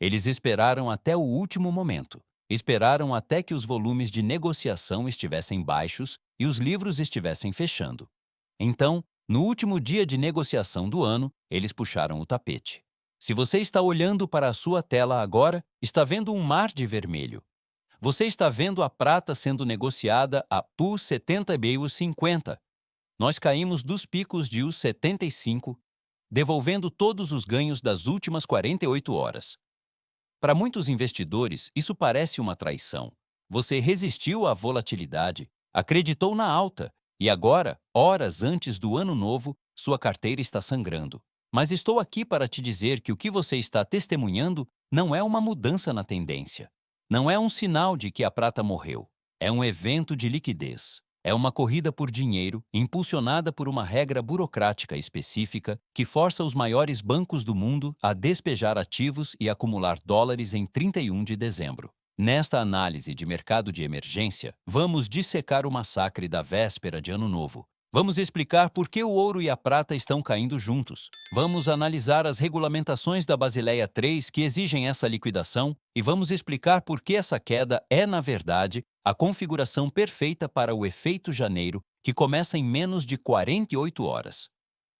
Eles esperaram até o último momento. Esperaram até que os volumes de negociação estivessem baixos e os livros estivessem fechando. Então, no último dia de negociação do ano, eles puxaram o tapete. Se você está olhando para a sua tela agora, está vendo um mar de vermelho. Você está vendo a prata sendo negociada a US$ 70,50. Nós caímos dos picos de US$ 75, devolvendo todos os ganhos das últimas 48 horas. Para muitos investidores, isso parece uma traição. Você resistiu à volatilidade, acreditou na alta, e agora, horas antes do ano novo, sua carteira está sangrando. Mas estou aqui para te dizer que o que você está testemunhando não é uma mudança na tendência. Não é um sinal de que a prata morreu. É um evento de liquidez. É uma corrida por dinheiro, impulsionada por uma regra burocrática específica que força os maiores bancos do mundo a despejar ativos e acumular dólares em 31 de dezembro. Nesta análise de mercado de emergência, vamos dissecar o massacre da véspera de Ano Novo. Vamos explicar por que o ouro e a prata estão caindo juntos. Vamos analisar as regulamentações da Basileia III que exigem essa liquidação e vamos explicar por que essa queda é, na verdade, a configuração perfeita para o efeito janeiro, que começa em menos de 48 horas.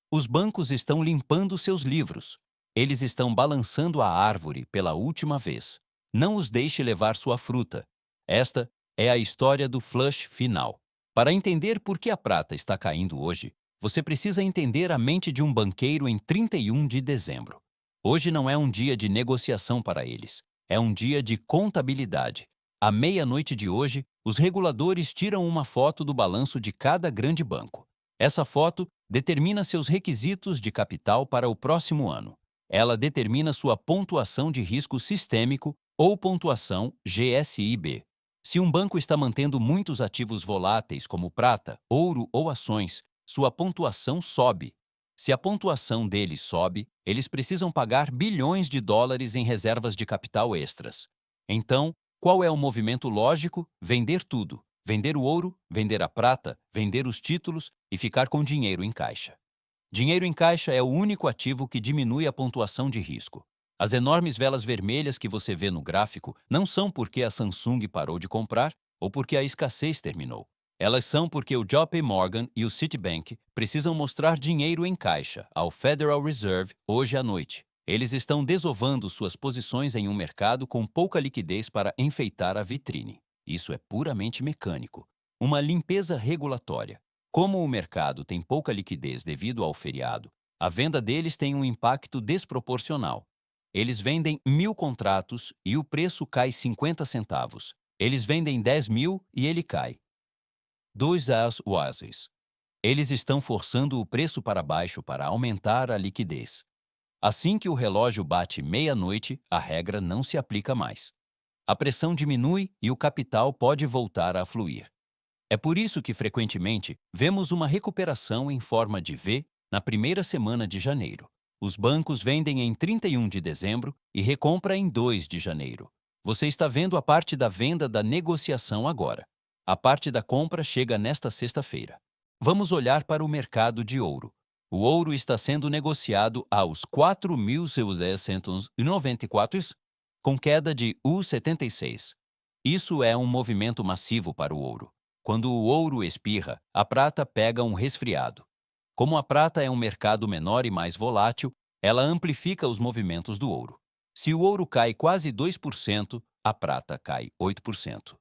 Os bancos estão limpando seus livros. Eles estão balançando a árvore pela última vez. Não os deixe levar sua fruta. Esta é a história do flush final. Para entender por que a prata está caindo hoje, você precisa entender a mente de um banqueiro em 31 de dezembro. Hoje não é um dia de negociação para eles. É um dia de contabilidade. À meia-noite de hoje, os reguladores tiram uma foto do balanço de cada grande banco. Essa foto determina seus requisitos de capital para o próximo ano. Ela determina sua pontuação de risco sistêmico ou pontuação GSIB. Se um banco está mantendo muitos ativos voláteis como prata, ouro ou ações, sua pontuação sobe. Se a pontuação deles sobe, eles precisam pagar bilhões de dólares em reservas de capital extras. Então, qual é o movimento lógico? Vender tudo. Vender o ouro, vender a prata, vender os títulos e ficar com dinheiro em caixa. Dinheiro em caixa é o único ativo que diminui a pontuação de risco. As enormes velas vermelhas que você vê no gráfico não são porque a Samsung parou de comprar ou porque a escassez terminou. Elas são porque o JP Morgan e o Citibank precisam mostrar dinheiro em caixa ao Federal Reserve hoje à noite. Eles estão desovando suas posições em um mercado com pouca liquidez para enfeitar a vitrine. Isso é puramente mecânico. Uma limpeza regulatória. Como o mercado tem pouca liquidez devido ao feriado, a venda deles tem um impacto desproporcional. Eles vendem 1.000 contratos e o preço cai 50 centavos. Eles vendem 10.000 e ele cai 2 oásis. Eles estão forçando o preço para baixo para aumentar a liquidez. Assim que o relógio bate meia-noite, a regra não se aplica mais. A pressão diminui e o capital pode voltar a fluir. É por isso que, frequentemente, vemos uma recuperação em forma de V na primeira semana de janeiro. Os bancos vendem em 31 de dezembro e recompra em 2 de janeiro. Você está vendo a parte da venda da negociação agora. A parte da compra chega nesta sexta-feira. Vamos olhar para o mercado de ouro. O ouro está sendo negociado aos 4.694, com queda de U76. Isso é um movimento massivo para o ouro. Quando o ouro espirra, a prata pega um resfriado. Como a prata é um mercado menor e mais volátil, ela amplifica os movimentos do ouro. Se o ouro cai quase 2%, a prata cai 8%.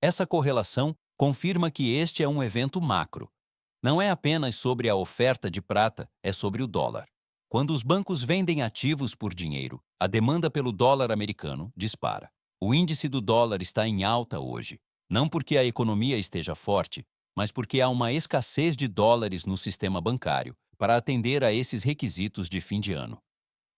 Essa correlação confirma que este é um evento macro. Não é apenas sobre a oferta de prata, é sobre o dólar. Quando os bancos vendem ativos por dinheiro, a demanda pelo dólar americano dispara. O índice do dólar está em alta hoje, não porque a economia esteja forte, mas porque há uma escassez de dólares no sistema bancário para atender a esses requisitos de fim de ano.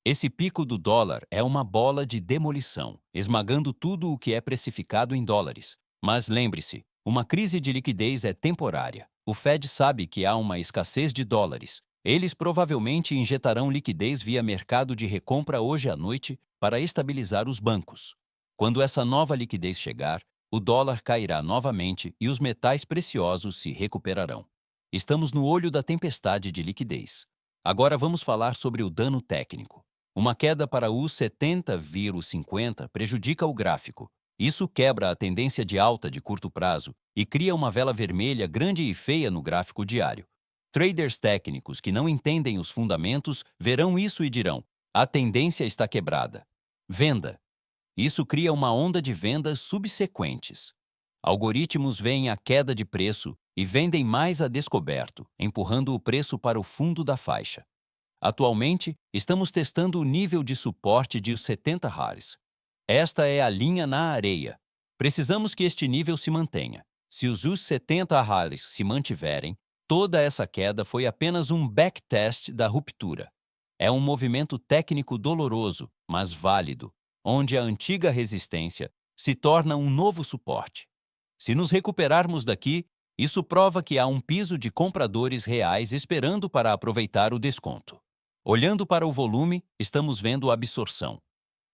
Esse pico do dólar é uma bola de demolição, esmagando tudo o que é precificado em dólares. Mas lembre-se, uma crise de liquidez é temporária. O Fed sabe que há uma escassez de dólares. Eles provavelmente injetarão liquidez via mercado de recompra hoje à noite para estabilizar os bancos. Quando essa nova liquidez chegar, o dólar cairá novamente e os metais preciosos se recuperarão. Estamos no olho da tempestade de liquidez. Agora vamos falar sobre o dano técnico. Uma queda para os 70,50 prejudica o gráfico. Isso quebra a tendência de alta de curto prazo e cria uma vela vermelha grande e feia no gráfico diário. Traders técnicos que não entendem os fundamentos verão isso e dirão: a tendência está quebrada. Venda. Isso cria uma onda de vendas subsequentes. Algoritmos veem a queda de preço e vendem mais a descoberto, empurrando o preço para o fundo da faixa. Atualmente, estamos testando o nível de suporte de os 70 RARs. Esta é a linha na areia. Precisamos que este nível se mantenha. Se os 70 RARs se mantiverem, toda essa queda foi apenas um backtest da ruptura. É um movimento técnico doloroso, mas válido, onde a antiga resistência se torna um novo suporte. Se nos recuperarmos daqui, isso prova que há um piso de compradores reais esperando para aproveitar o desconto. Olhando para o volume, estamos vendo absorção.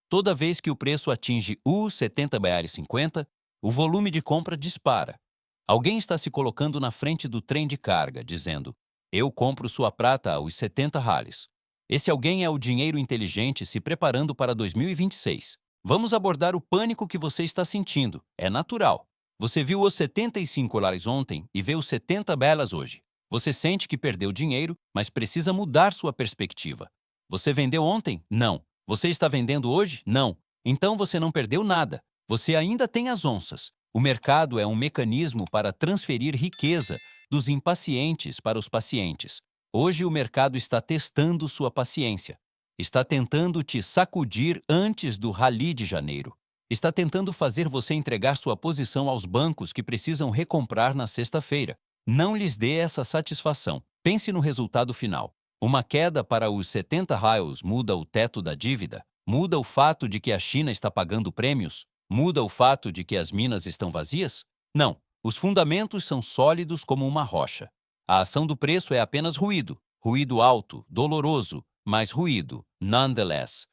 Toda vez que o preço atinge os 70,50, o volume de compra dispara. Alguém está se colocando na frente do trem de carga, dizendo: eu compro sua prata aos 70 rales. Esse alguém é o dinheiro inteligente se preparando para 2026. Vamos abordar o pânico que você está sentindo. É natural. Você viu os 75 dólares ontem e vê os 70 belas hoje. Você sente que perdeu dinheiro, mas precisa mudar sua perspectiva. Você vendeu ontem? Não. Você está vendendo hoje? Não. Então você não perdeu nada. Você ainda tem as onças. O mercado é um mecanismo para transferir riqueza dos impacientes para os pacientes. Hoje o mercado está testando sua paciência. Está tentando te sacudir antes do rally de janeiro. Está tentando fazer você entregar sua posição aos bancos que precisam recomprar na sexta-feira. Não lhes dê essa satisfação. Pense no resultado final. Uma queda para os 70 raios muda o teto da dívida? Muda o fato de que a China está pagando prêmios? Muda o fato de que as minas estão vazias? Não. Os fundamentos são sólidos como uma rocha. A ação do preço é apenas ruído. Ruído alto, doloroso, mas ruído, nonetheless.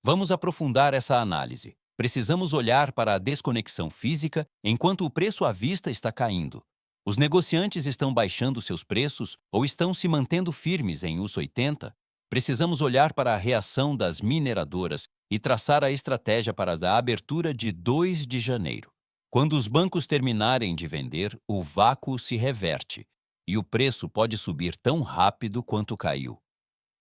Vamos aprofundar essa análise. Precisamos olhar para a desconexão física enquanto o preço à vista está caindo. Os negociantes estão baixando seus preços ou estão se mantendo firmes em US 80? Precisamos olhar para a reação das mineradoras e traçar a estratégia para a abertura de 2 de janeiro. Quando os bancos terminarem de vender, o vácuo se reverte e o preço pode subir tão rápido quanto caiu.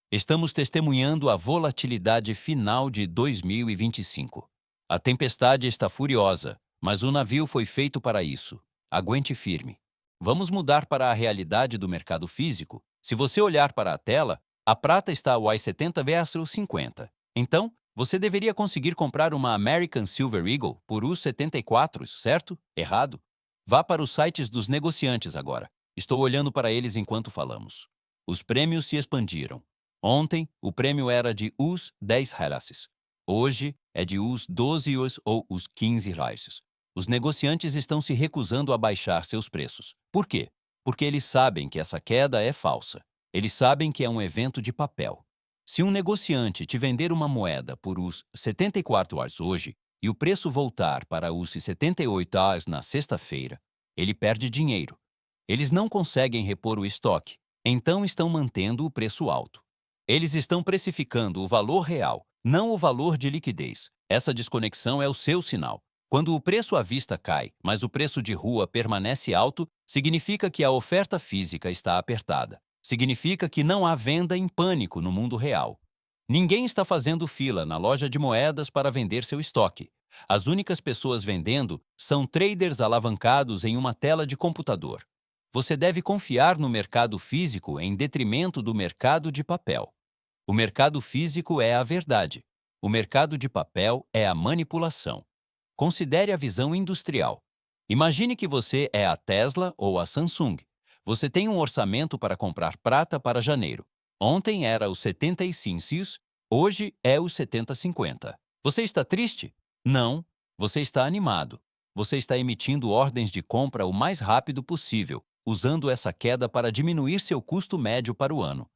Estamos testemunhando a volatilidade final de 2025. A tempestade está furiosa, mas o navio foi feito para isso. Aguente firme. Vamos mudar para a realidade do mercado físico. Se você olhar para a tela, a prata está aos 70 versus 50. Então, você deveria conseguir comprar uma American Silver Eagle por US 74, certo? Errado? Vá para os sites dos negociantes agora. Estou olhando para eles enquanto falamos. Os prêmios se expandiram. Ontem, o prêmio era de US 10 reais. Hoje, é de US 12 ou US 15 reais. Os negociantes estão se recusando a baixar seus preços. Por quê? Porque eles sabem que essa queda é falsa. Eles sabem que é um evento de papel. Se um negociante te vender uma moeda por US 74 hoje e o preço voltar para US 78 na sexta-feira, ele perde dinheiro. Eles não conseguem repor o estoque, então estão mantendo o preço alto. Eles estão precificando o valor real, não o valor de liquidez. Essa desconexão é o seu sinal. Quando o preço à vista cai, mas o preço de rua permanece alto, significa que a oferta física está apertada. Significa que não há venda em pânico no mundo real. Ninguém está fazendo fila na loja de moedas para vender seu estoque. As únicas pessoas vendendo são traders alavancados em uma tela de computador. Você deve confiar no mercado físico em detrimento do mercado de papel. O mercado físico é a verdade. O mercado de papel é a manipulação. Considere a visão industrial. Imagine que você é a Tesla ou a Samsung. Você tem um orçamento para comprar prata para janeiro. Ontem era os 75, hoje é os 70,50. Você está triste? Não. Você está animado. Você está emitindo ordens de compra o mais rápido possível, usando essa queda para diminuir seu custo médio para o ano.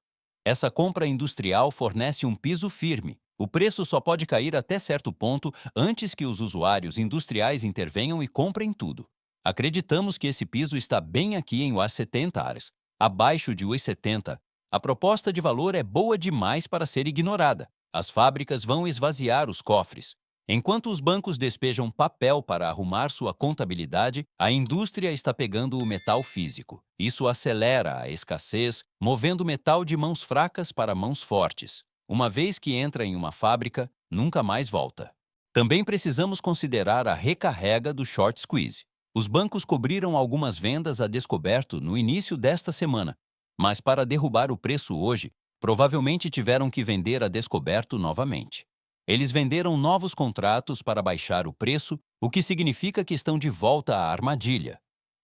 Essa compra industrial fornece um piso firme. O preço só pode cair até certo ponto antes que os usuários industriais intervenham e comprem tudo. Acreditamos que esse piso está bem aqui em US 70 áreas, abaixo de US 70. A proposta de valor é boa demais para ser ignorada. As fábricas vão esvaziar os cofres. Enquanto os bancos despejam papel para arrumar sua contabilidade, a indústria está pegando o metal físico. Isso acelera a escassez, movendo o metal de mãos fracas para mãos fortes. Uma vez que entra em uma fábrica, nunca mais volta. Também precisamos considerar a recarrega do short squeeze. Os bancos cobriram algumas vendas a descoberto no início desta semana, mas para derrubar o preço hoje, provavelmente tiveram que vender a descoberto novamente. Eles venderam novos contratos para baixar o preço, o que significa que estão de volta à armadilha.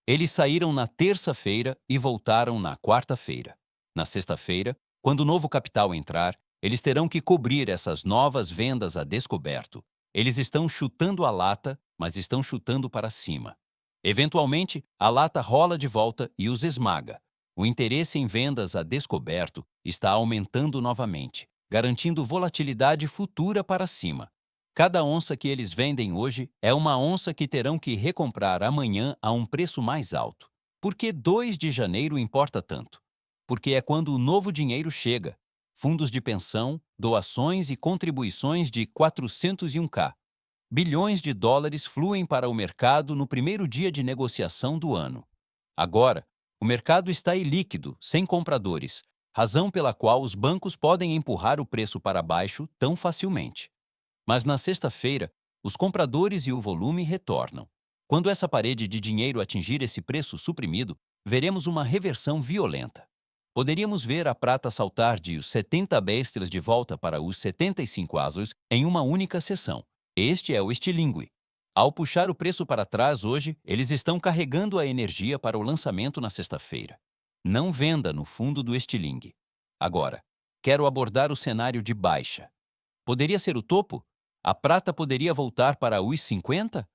Eles saíram na terça-feira e voltaram na quarta-feira. Na sexta-feira, quando o novo capital entrar, eles terão que cobrir essas novas vendas a descoberto. Eles estão chutando a lata, mas estão chutando para cima. Eventualmente, a lata rola de volta e os esmaga. O interesse em vendas a descoberto está aumentando novamente, garantindo volatilidade futura para cima. Cada onça que eles vendem hoje é uma onça que terão que recomprar amanhã a um preço mais alto. Por que 2 de janeiro importa tanto? Porque é quando o novo dinheiro chega. Fundos de pensão, doações e contribuições de 401k. Bilhões de dólares fluem para o mercado no primeiro dia de negociação do ano. Agora, o mercado está ilíquido, sem compradores, razão pela qual os bancos podem empurrar o preço para baixo tão facilmente. Mas na sexta-feira, os compradores e o volume retornam. Quando essa parede de dinheiro atingir esse preço suprimido, veremos uma reversão violenta. Poderíamos ver a prata saltar de os 70 bestras de volta para os 75 asos em uma única sessão. Este é o estilingue. Ao puxar o preço para trás hoje, eles estão carregando a energia para o lançamento na sexta-feira. Não venda no fundo do estilingue. Agora, quero abordar o cenário de baixa. Poderia ser o topo? A prata poderia voltar para os 50?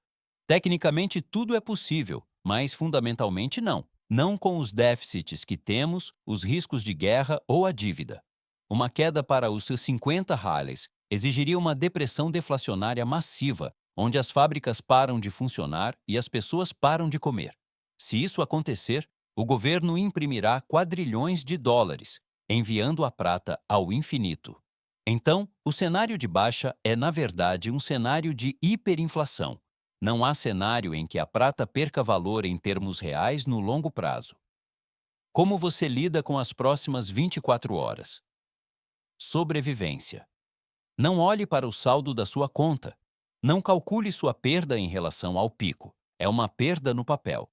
Tecnicamente tudo é possível, mas fundamentalmente não. Não com os déficits que temos, os riscos de guerra ou a dívida. Uma queda para os 50 rallies exigiria uma depressão deflacionária massiva, onde as fábricas param de funcionar e as pessoas param de comer. Se isso acontecer, o governo imprimirá quadrilhões de dólares, enviando a prata ao infinito. Então, o cenário de baixa é, na verdade, um cenário de hiperinflação. Não há cenário em que a prata perca valor em termos reais no longo prazo. Como você lida com as próximas 24 horas? Sobrevivência. Não olhe para o saldo da sua conta. Não calcule sua perda em relação ao pico. É uma perda no papel.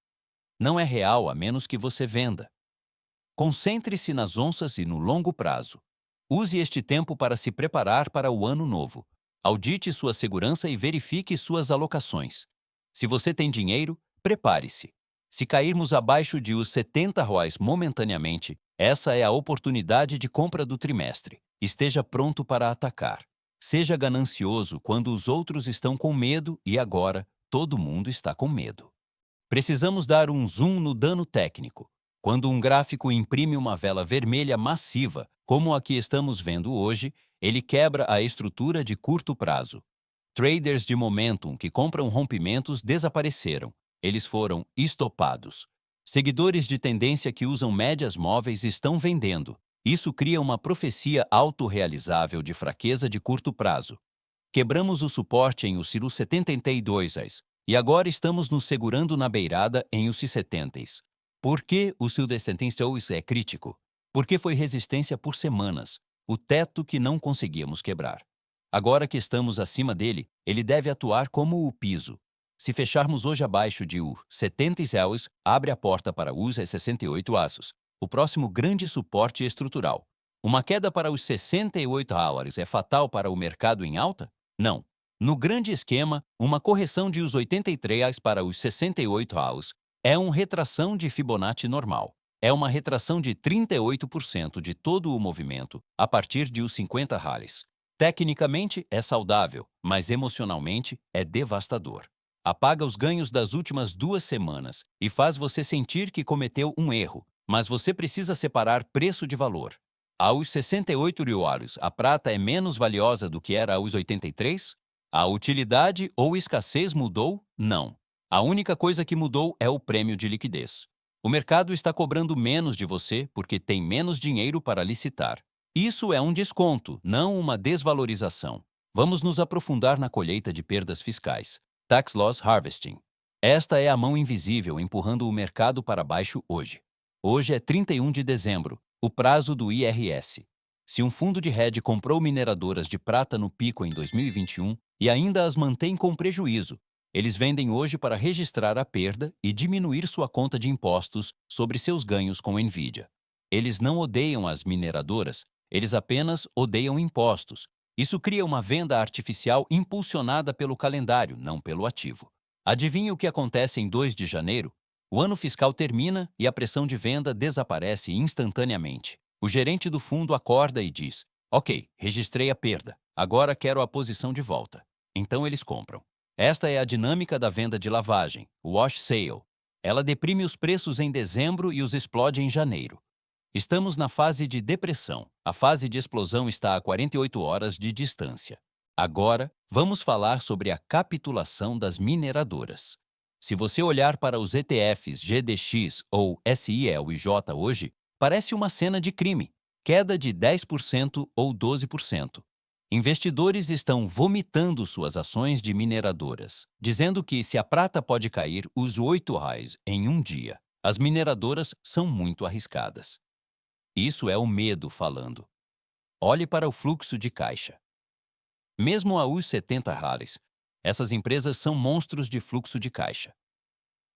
Não é real a menos que você venda. Concentre-se nas onças e no longo prazo. Use este tempo para se preparar para o ano novo. Audite sua segurança e verifique suas alocações. Se você tem dinheiro, prepare-se. Se cairmos abaixo de os 70 ROIs momentaneamente, essa é a oportunidade de compra do trimestre. Esteja pronto para atacar. Seja ganancioso quando os outros estão com medo e agora todo mundo está com medo. Precisamos dar um zoom no dano técnico. Quando um gráfico imprime uma vela vermelha massiva, como a que estamos vendo hoje, ele quebra a estrutura de curto prazo. Traders de momentum que compram rompimentos desapareceram. Eles foram estopados. Seguidores de tendência que usam médias móveis estão vendendo. Isso cria uma profecia autorrealizável de fraqueza de curto prazo. Quebramos o suporte em os 72 e agora estamos nos segurando na beirada em os 70. Por que o 72 é crítico? Porque foi resistência por semanas, o teto que não conseguíamos quebrar. Agora que estamos acima dele, ele deve atuar como o piso. Se fecharmos hoje abaixo de o 70 zeus, abre a porta para os 68 aços, o próximo grande suporte estrutural. Uma queda para os 68 dólares é fatal para o mercado em alta? Não. No grande esquema, uma correção de os 83 para os 68 dólares é uma retração de Fibonacci normal. É uma retração de 38% de todo o movimento a partir de os 50 rallies. Tecnicamente é saudável, mas emocionalmente é devastador. Apaga os ganhos das últimas 2 semanas e faz você sentir que cometeu um erro, mas você precisa separar preço de valor. Aos 68 yuares, a prata é menos valiosa do que era aos 83? A utilidade ou escassez mudou? Não. A única coisa que mudou é o prêmio de liquidez. O mercado está cobrando menos de você porque tem menos dinheiro para licitar. Isso é um desconto, não uma desvalorização. Vamos nos aprofundar na colheita de perdas fiscais. Tax Loss Harvesting. Esta é a mão invisível empurrando o mercado para baixo hoje. Hoje é 31 de dezembro, o prazo do IRS. Se um fundo de hedge comprou mineradoras de prata no pico em 2021 e ainda as mantém com prejuízo, eles vendem hoje para registrar a perda e diminuir sua conta de impostos sobre seus ganhos com Nvidia. Eles não odeiam as mineradoras, eles apenas odeiam impostos. Isso cria uma venda artificial impulsionada pelo calendário, não pelo ativo. Adivinhe o que acontece em 2 de janeiro? O ano fiscal termina e a pressão de venda desaparece instantaneamente. O gerente do fundo acorda e diz: Ok, registrei a perda, agora quero a posição de volta. Então eles compram. Esta é a dinâmica da venda de lavagem, wash sale. Ela deprime os preços em dezembro e os explode em janeiro. Estamos na fase de depressão. A fase de explosão está a 48 horas de distância. Agora, vamos falar sobre a capitulação das mineradoras. Se você olhar para os ETFs GDX ou SILJ hoje, parece uma cena de crime, queda de 10% ou 12%. Investidores estão vomitando suas ações de mineradoras, dizendo que se a prata pode cair os R$ 8 em um dia, as mineradoras são muito arriscadas. Isso é o medo falando. Olhe para o fluxo de caixa. Mesmo a US 70 Harris, essas empresas são monstros de fluxo de caixa.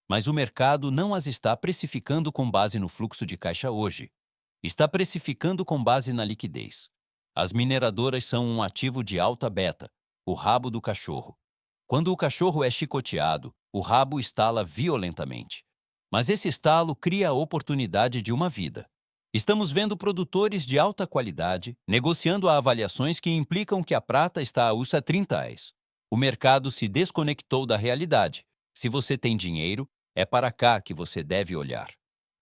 Mas o mercado não as está precificando com base no fluxo de caixa hoje. Está precificando com base na liquidez. As mineradoras são um ativo de alta beta, o rabo do cachorro. Quando o cachorro é chicoteado, o rabo estala violentamente. Mas esse estalo cria a oportunidade de uma vida. Estamos vendo produtores de alta qualidade negociando a avaliações que implicam que a prata está a US 30 reais. O mercado se desconectou da realidade. Se você tem dinheiro, é para cá que você deve olhar.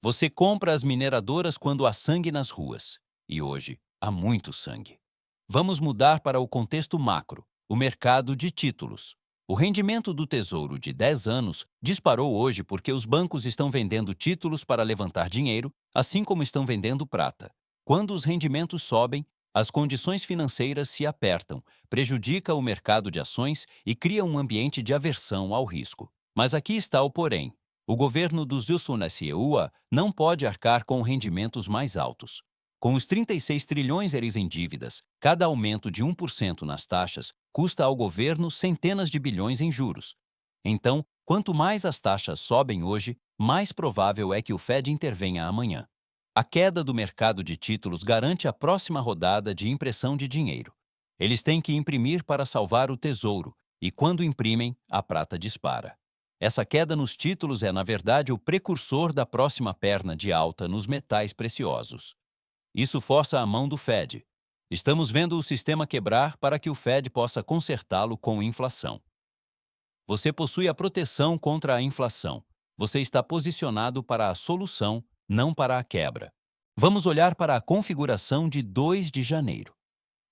Você compra as mineradoras quando há sangue nas ruas. E hoje, há muito sangue. Vamos mudar para o contexto macro, o mercado de títulos. O rendimento do Tesouro de 10 anos disparou hoje porque os bancos estão vendendo títulos para levantar dinheiro, assim como estão vendendo prata. Quando os rendimentos sobem, as condições financeiras se apertam, prejudica o mercado de ações e cria um ambiente de aversão ao risco. Mas aqui está o porém. O governo dos Yusunasiua não pode arcar com rendimentos mais altos. Com os 36 trilhões eles em dívidas, cada aumento de 1% nas taxas custa ao governo centenas de bilhões em juros. Então, quanto mais as taxas sobem hoje, mais provável é que o Fed intervenha amanhã. A queda do mercado de títulos garante a próxima rodada de impressão de dinheiro. Eles têm que imprimir para salvar o tesouro, e quando imprimem, a prata dispara. Essa queda nos títulos é, na verdade, o precursor da próxima perna de alta nos metais preciosos. Isso força a mão do Fed. Estamos vendo o sistema quebrar para que o Fed possa consertá-lo com inflação. Você possui a proteção contra a inflação. Você está posicionado para a solução, não para a quebra. Vamos olhar para a configuração de 2 de janeiro.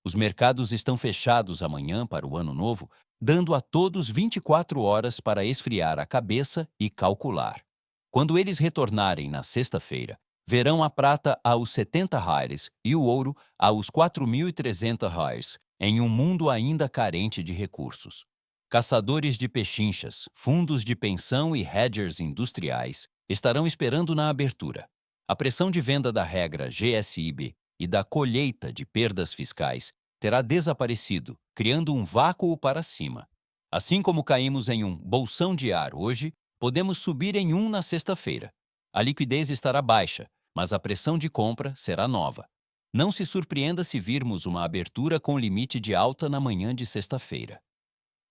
Os mercados estão fechados amanhã para o ano novo, dando a todos 24 horas para esfriar a cabeça e calcular. Quando eles retornarem na sexta-feira, verão a prata aos 70 reais e o ouro aos 4.300 reais, em um mundo ainda carente de recursos. Caçadores de pechinchas, fundos de pensão e hedgers industriais estarão esperando na abertura. A pressão de venda da regra GSIB e da colheita de perdas fiscais terá desaparecido, criando um vácuo para cima. Assim como caímos em um bolsão de ar hoje, podemos subir em um na sexta-feira. A liquidez estará baixa, mas a pressão de compra será nova. Não se surpreenda se virmos uma abertura com limite de alta na manhã de sexta-feira.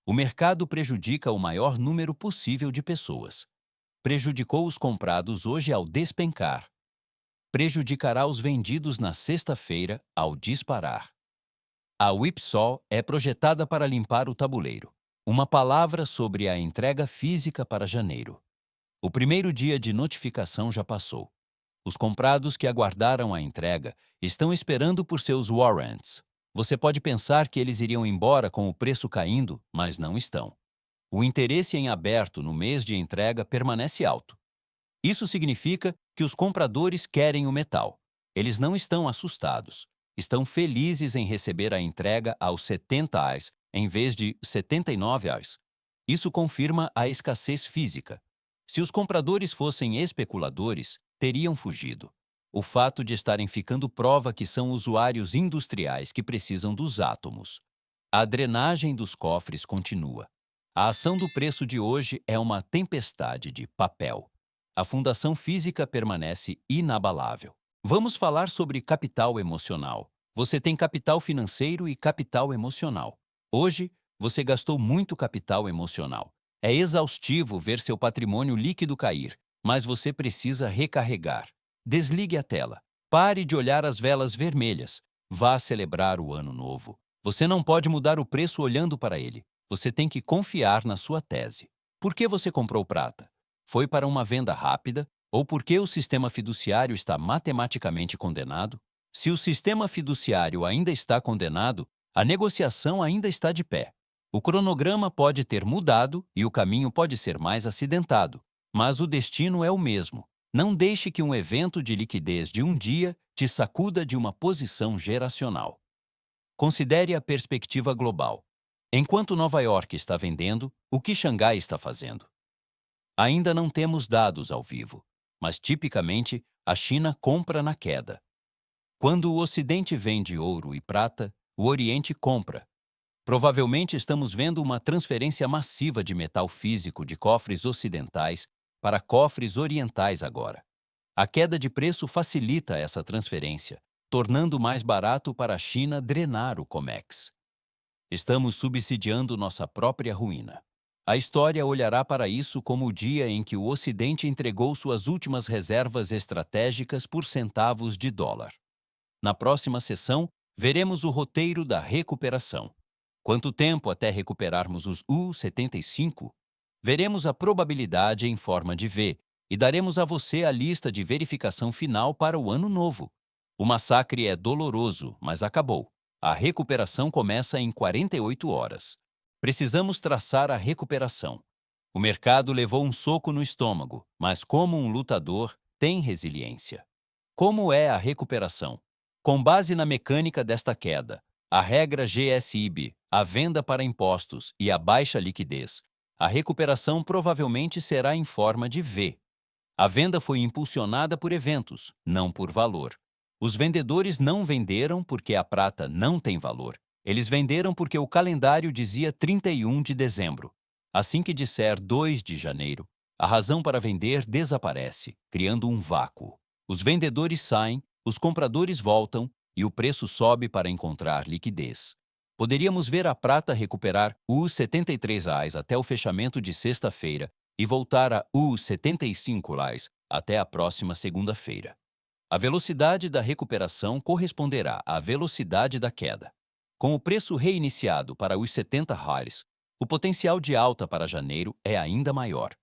O mercado prejudica o maior número possível de pessoas. Prejudicou os comprados hoje ao despencar. Prejudicará os vendidos na sexta-feira ao disparar. A Whipsaw é projetada para limpar o tabuleiro. Uma palavra sobre a entrega física para janeiro. O primeiro dia de notificação já passou. Os comprados que aguardaram a entrega estão esperando por seus warrants. Você pode pensar que eles iriam embora com o preço caindo, mas não estão. O interesse em aberto no mês de entrega permanece alto. Isso significa que os compradores querem o metal. Eles não estão assustados. estão felizes em receber a entrega aos R$ 70 em vez de R$ 79. Isso confirma a escassez física. Se os compradores fossem especuladores, teriam fugido. O fato de estarem ficando prova que são usuários industriais que precisam dos átomos. A drenagem dos cofres continua. A ação do preço de hoje é uma tempestade de papel. A fundação física permanece inabalável. Vamos falar sobre capital emocional. Você tem capital financeiro e capital emocional. Hoje, você gastou muito capital emocional. É exaustivo ver seu patrimônio líquido cair, mas você precisa recarregar. Desligue a tela. Pare de olhar as velas vermelhas. Vá celebrar o ano novo. Você não pode mudar o preço olhando para ele. Você tem que confiar na sua tese. Por que você comprou prata? Foi para uma venda rápida? Ou porque o sistema fiduciário está matematicamente condenado? Se o sistema fiduciário ainda está condenado, a negociação ainda está de pé. O cronograma pode ter mudado e o caminho pode ser mais acidentado, mas o destino é o mesmo. Não deixe que um evento de liquidez de um dia te sacuda de uma posição geracional. Considere a perspectiva global. Enquanto Nova York está vendendo, o que Xangai está fazendo? Ainda não temos dados ao vivo, mas tipicamente a China compra na queda. Quando o Ocidente vende ouro e prata, o Oriente compra. Provavelmente estamos vendo uma transferência massiva de metal físico de cofres ocidentais para cofres orientais agora. A queda de preço facilita essa transferência, tornando mais barato para a China drenar o COMEX. Estamos subsidiando nossa própria ruína. A história olhará para isso como o dia em que o Ocidente entregou suas últimas reservas estratégicas por centavos de dólar. Na próxima sessão, veremos o roteiro da recuperação. Quanto tempo até recuperarmos os U75? Veremos a probabilidade em forma de V e daremos a você a lista de verificação final para o ano novo. O massacre é doloroso, mas acabou. A recuperação começa em 48 horas. Precisamos traçar a recuperação. O mercado levou um soco no estômago, mas como um lutador, tem resiliência. Como é a recuperação? Com base na mecânica desta queda, a regra GSIB, a venda para impostos e a baixa liquidez, a recuperação provavelmente será em forma de V. A venda foi impulsionada por eventos, não por valor. Os vendedores não venderam porque a prata não tem valor. Eles venderam porque o calendário dizia 31 de dezembro. Assim que disser 2 de janeiro, a razão para vender desaparece, criando um vácuo. Os vendedores saem, os compradores voltam e o preço sobe para encontrar liquidez. Poderíamos ver a prata recuperar os R$ 73 até o fechamento de sexta-feira e voltar a os R$ 75 até a próxima segunda-feira. A velocidade da recuperação corresponderá à velocidade da queda. Com o preço reiniciado para os 70 reais, o potencial de alta para janeiro é ainda maior.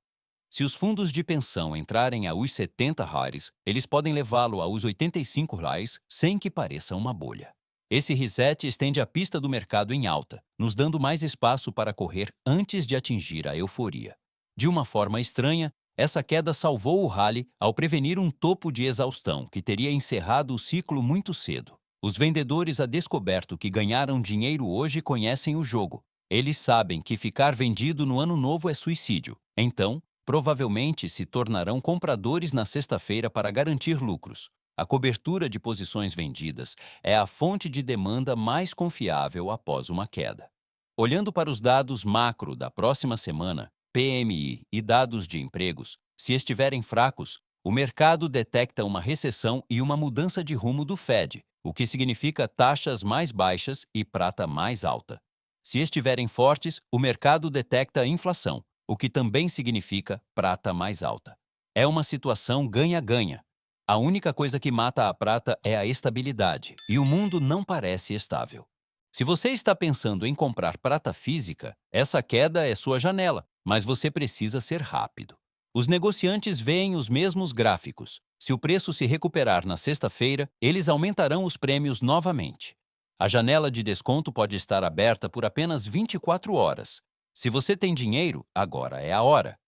Se os fundos de pensão entrarem aos 70 reais, eles podem levá-lo aos 85 reais sem que pareça uma bolha. Esse reset estende a pista do mercado em alta, nos dando mais espaço para correr antes de atingir a euforia. De uma forma estranha, essa queda salvou o rally ao prevenir um topo de exaustão que teria encerrado o ciclo muito cedo. Os vendedores a descoberto que ganharam dinheiro hoje conhecem o jogo. Eles sabem que ficar vendido no ano novo é suicídio. Então, provavelmente se tornarão compradores na sexta-feira para garantir lucros. A cobertura de posições vendidas é a fonte de demanda mais confiável após uma queda. Olhando para os dados macro da próxima semana, PMI e dados de empregos, se estiverem fracos, o mercado detecta uma recessão e uma mudança de rumo do Fed, o que significa taxas mais baixas e prata mais alta. Se estiverem fortes, o mercado detecta a inflação, o que também significa prata mais alta. É uma situação ganha-ganha. A única coisa que mata a prata é a estabilidade, e o mundo não parece estável. Se você está pensando em comprar prata física, essa queda é sua janela, mas você precisa ser rápido. Os negociantes veem os mesmos gráficos. Se o preço se recuperar na sexta-feira, eles aumentarão os prêmios novamente. A janela de desconto pode estar aberta por apenas 24 horas. Se você tem dinheiro, agora é a hora.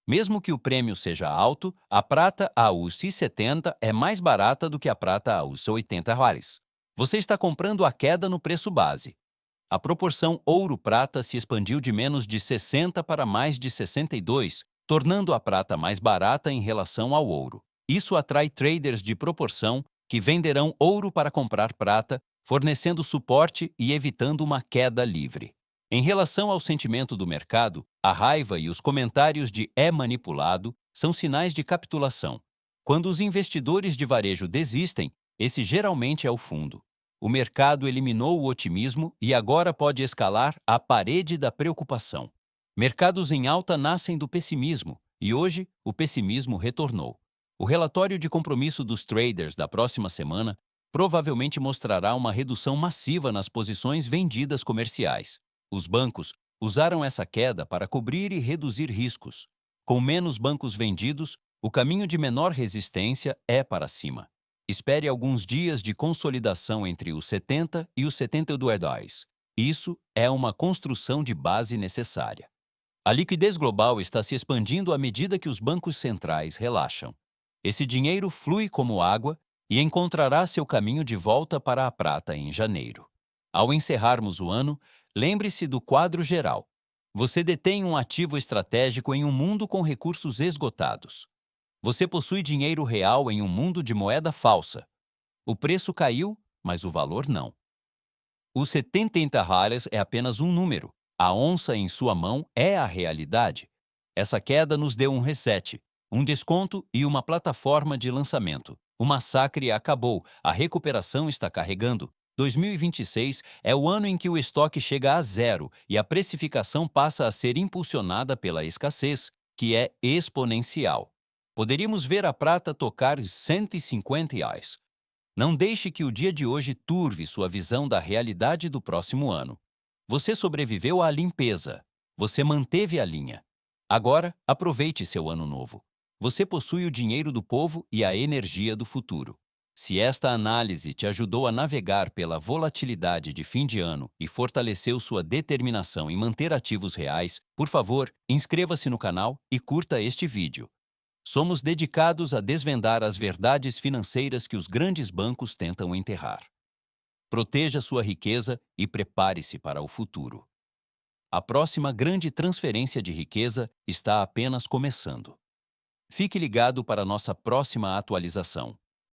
Mesmo que o prêmio seja alto, a prata a US 70 é mais barata do que a prata a US 80 reais. Você está comprando a queda no preço base. A proporção ouro-prata se expandiu de menos de 60 para mais de 62, tornando a prata mais barata em relação ao ouro. Isso atrai traders de proporção que venderão ouro para comprar prata, fornecendo suporte e evitando uma queda livre. Em relação ao sentimento do mercado, a raiva e os comentários de "é manipulado" são sinais de capitulação. Quando os investidores de varejo desistem, esse geralmente é o fundo. O mercado eliminou o otimismo e agora pode escalar a parede da preocupação. Mercados em alta nascem do pessimismo e hoje o pessimismo retornou. O relatório de compromisso dos traders da próxima semana provavelmente mostrará uma redução massiva nas posições vendidas comerciais. Os bancos usaram essa queda para cobrir e reduzir riscos. Com menos bancos vendidos, o caminho de menor resistência é para cima. Espere alguns dias de consolidação entre os 70 e os 72. Isso é uma construção de base necessária. A liquidez global está se expandindo à medida que os bancos centrais relaxam. Esse dinheiro flui como água e encontrará seu caminho de volta para a prata em janeiro. Ao encerrarmos o ano, lembre-se do quadro geral. Você detém um ativo estratégico em um mundo com recursos esgotados. Você possui dinheiro real em um mundo de moeda falsa. O preço caiu, mas o valor não. Os 70 reais é apenas um número. A onça em sua mão é a realidade. Essa queda nos deu um reset, um desconto e uma plataforma de lançamento. O massacre acabou, a recuperação está carregando. 2026 é o ano em que o estoque chega a zero e a precificação passa a ser impulsionada pela escassez, que é exponencial. Poderíamos ver a prata tocar R$ 150. Não deixe que o dia de hoje turve sua visão da realidade do próximo ano. Você sobreviveu à limpeza. Você manteve a linha. Agora, aproveite seu ano novo. Você possui o dinheiro do povo e a energia do futuro. Se esta análise te ajudou a navegar pela volatilidade de fim de ano e fortaleceu sua determinação em manter ativos reais, por favor, inscreva-se no canal e curta este vídeo. Somos dedicados a desvendar as verdades financeiras que os grandes bancos tentam enterrar. Proteja sua riqueza e prepare-se para o futuro. A próxima grande transferência de riqueza está apenas começando. Fique ligado para nossa próxima atualização.